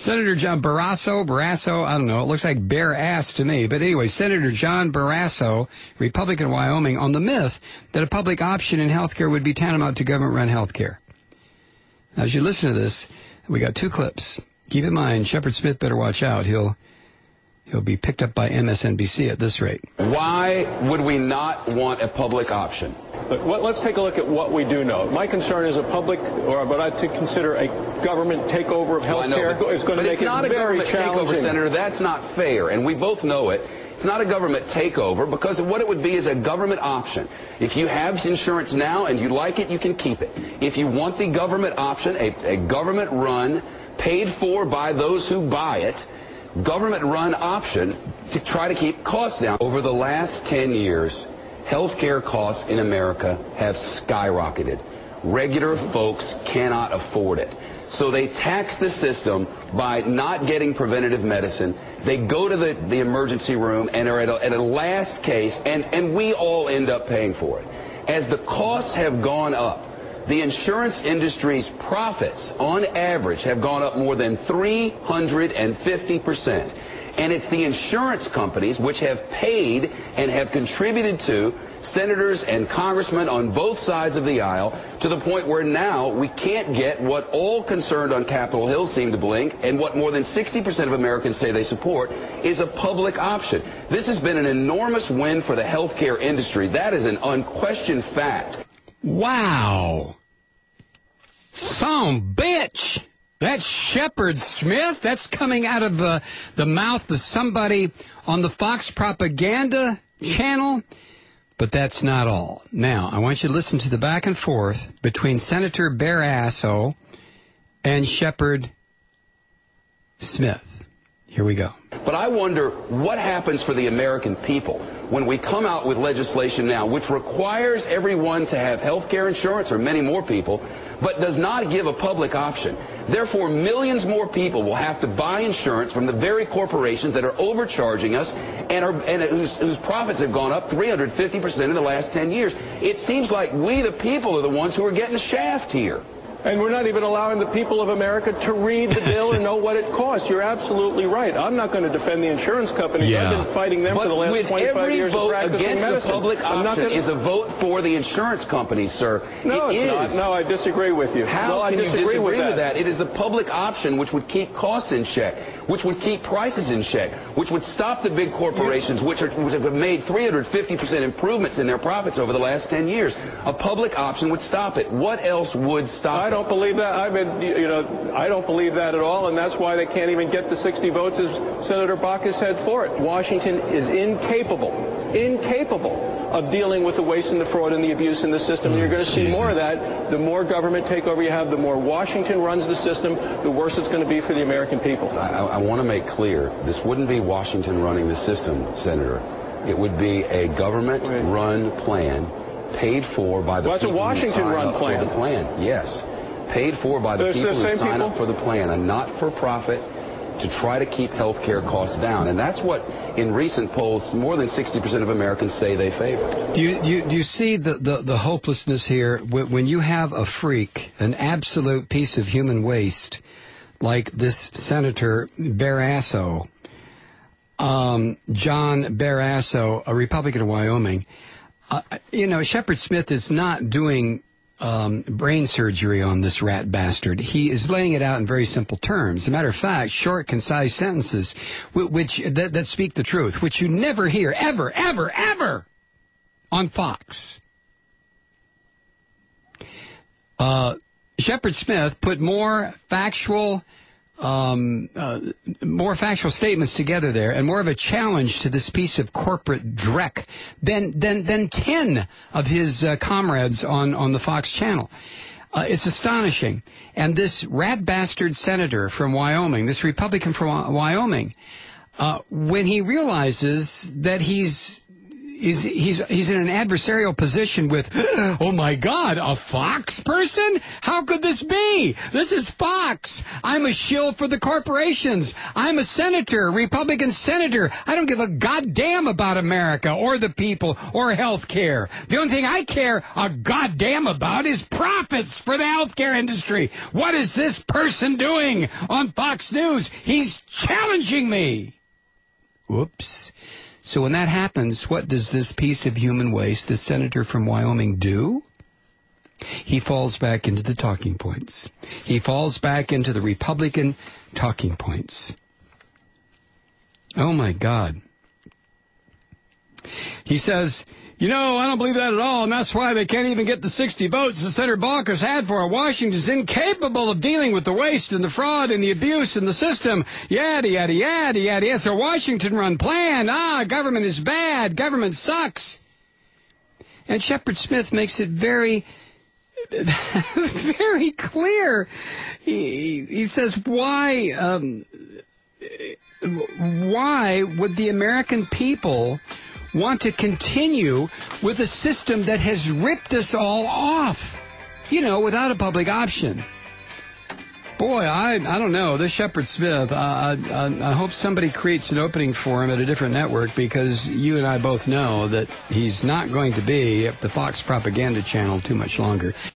Senator John Barrasso, I don't know, it looks like bare ass to me. But anyway, Senator John Barrasso, Republican of Wyoming, on the myth that a public option in health care would be tantamount to government-run health care. Now, as you listen to this, we got two clips. Keep in mind, Shephard Smith better watch out. He'll be picked up by MSNBC at this rate. Why would we not want a public option? But let's take a look at what we do know. My concern is a public, or what I to consider a government takeover of health care is going to make it very challenging. But it's not a government takeover, Senator. That's not fair, and we both know it. It's not a government takeover, because what it would be is a government option. If you have insurance now and you like it, you can keep it. If you want the government option, a government-run, paid for by those who buy it, government-run option to try to keep costs down. Over the last 10 years, healthcare costs in America have skyrocketed. Regular folks cannot afford it. So they tax the system by not getting preventative medicine. They go to the emergency room and are at a last case, and we all end up paying for it. As the costs have gone up, the insurance industry's profits, on average, have gone up more than 350%. And it's the insurance companies which have paid and have contributed to senators and congressmen on both sides of the aisle to the point where now we can't get what all concerned on Capitol Hill seem to blink, and what more than 60% of Americans say they support, is a public option. This has been an enormous win for the healthcare industry. That is an unquestioned fact. Wow. Some bitch. That's Shepard Smith. That's coming out of the mouth of somebody on the Fox propaganda channel. But that's not all. Now, I want you to listen to the back and forth between Senator Barrasso and Shepard Smith. Here we go. But I wonder what happens for the American people when we come out with legislation now which requires everyone to have health care insurance, or many more people, but does not give a public option. Therefore, millions more people will have to buy insurance from the very corporations that are overcharging us and whose profits have gone up 350% in the last 10 years. It seems like we, the people, are the ones who are getting the shaft here. And we're not even allowing the people of America to read the bill and know what it costs. You're absolutely right. I'm not going to defend the insurance companies. Yeah. I've been fighting them for the last 25 years of practicing against medicine. the public option is a vote for the insurance companies, sir. No, it's not. No, I disagree with you. How can you disagree with that? It is the public option which would keep costs in check, which would keep prices in check, which would stop the big corporations, which have made 350% improvements in their profits over the last 10 years. A public option would stop it. What else would stop it? I don't believe that. I don't believe that at all, and that's why they can't even get the 60 votes as Senator Baucus said for it. Washington is incapable of dealing with the waste and the fraud and the abuse in the system. And you're going to see more of that. The more government takeover you have, the more Washington runs the system, the worse it's going to be for the American people. I want to make clear, this wouldn't be Washington running the system, Senator. It would be a government-run plan paid for by the people who sign up for the plan. Yes. Paid for by the people who sign up for the plan, a not-for-profit to try to keep health care costs down. And that's what, in recent polls, more than 60% of Americans say they favor. Do you see the hopelessness here? When you have a freak, an absolute piece of human waste, like this Senator Barrasso, John Barrasso, a Republican of Wyoming, Shepard Smith is not doing brain surgery on this rat bastard. He is laying it out in very simple terms. As a matter of fact, short, concise sentences that speak the truth, which you never hear, ever, ever, ever on Fox. Shepard Smith put more factual statements together there, and more of a challenge to this piece of corporate dreck than 10 of his comrades on the Fox channel. It's astonishing. And this rat bastard senator from Wyoming, this Republican from Wyoming, when he realizes that he's he's in an adversarial position with, oh my God, a Fox person? How could this be? This is Fox. I'm a shill for the corporations. I'm a senator, Republican senator. I don't give a goddamn about America or the people or health care. The only thing I care a goddamn about is profits for the healthcare industry. What is this person doing on Fox News? He's challenging me. Whoops. So when that happens, what does this piece of human waste, the senator from Wyoming, do? He falls back into the talking points. He falls back into the Republican talking points. Oh, my God. He says, you know, I don't believe that at all, and that's why they can't even get the 60 votes that Senator Barrasso had for it. Washington's incapable of dealing with the waste and the fraud and the abuse in the system. Yada, yada, yada, yada. It's a Washington-run plan. Government is bad. Government sucks. And Shephard Smith makes it very, very clear. He says, why would the American people want to continue with a system that has ripped us all off, without a public option? Boy, I don't know. This Shepard Smith, I hope somebody creates an opening for him at a different network, because you and I both know that he's not going to be at the Fox propaganda channel too much longer.